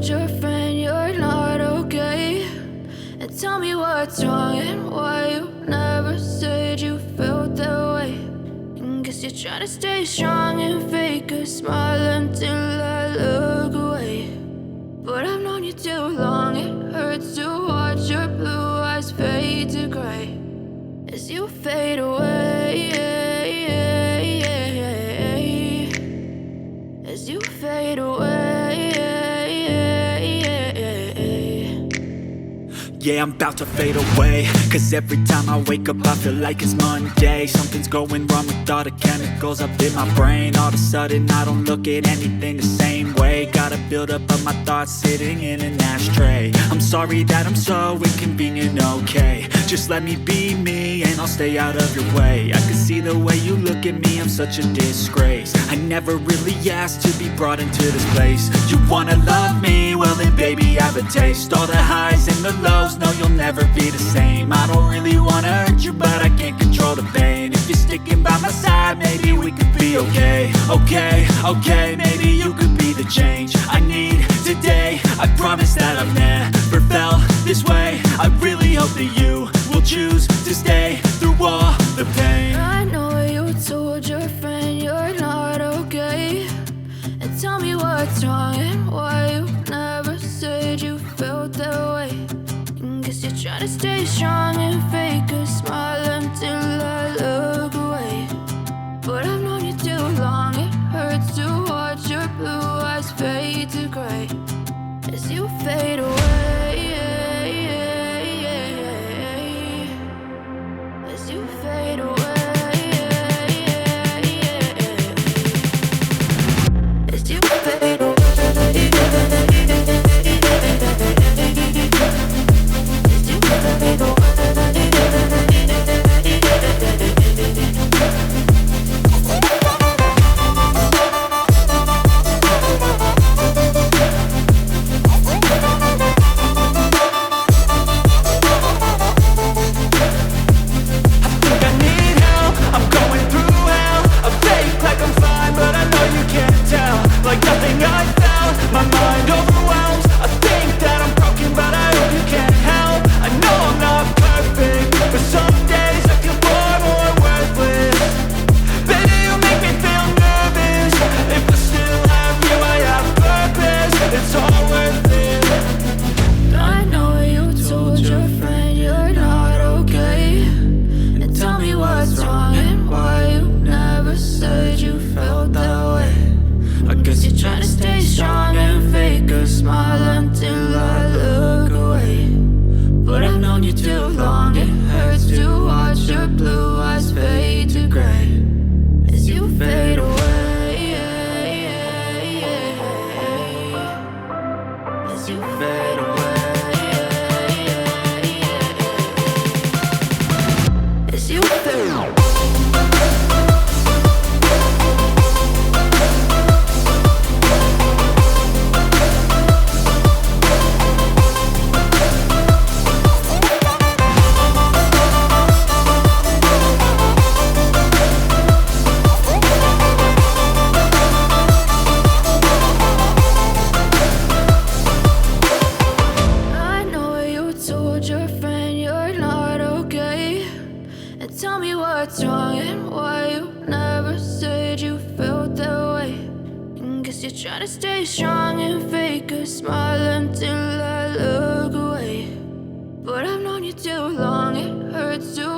told your friend you're not okay? And tell me what's wrong and why you never said you felt that way. And guess you're trying to stay strong and fake a smile until I look away. But I've known you too long, it hurts to watch your blue eyes fade to gray as you fade away, as you fade away. Yeah, I'm about to fade away, cause every time I wake up I feel like it's Monday. Something's going wrong with all the chemicals up in my brain. All of a sudden I don't look at anything the same way. Got a buildup of my thoughts sitting in an ashtray. I'm sorry that I'm so inconvenient, okay? Just let me be me and I'll stay out of your way. I can see the way you look at me, I'm such a disgrace. I never really asked to be brought into this place. You wanna love me? Well then baby, have a taste. All the highs and the lows, no, you'll never be the same. I don't really wanna hurt you, but I can't control the pain. If you're sticking by my side, maybe we could be okay. Okay, maybe you could be the change I need today. I promise that I've never felt this way. I really hope that you will choose to stay through all the pain. I know you told your friend you're not okay. And tell me what's wrong and why you never said you felt that way. Guess you're trying to stay strong and fake a smile until I look away. But I've known you too long, it hurts to watch your blue eyes fade to gray as you fade away, as you fade away, as you fade away. Try to stay strong and fake a smile until I look away. But I've known you too long, it hurts to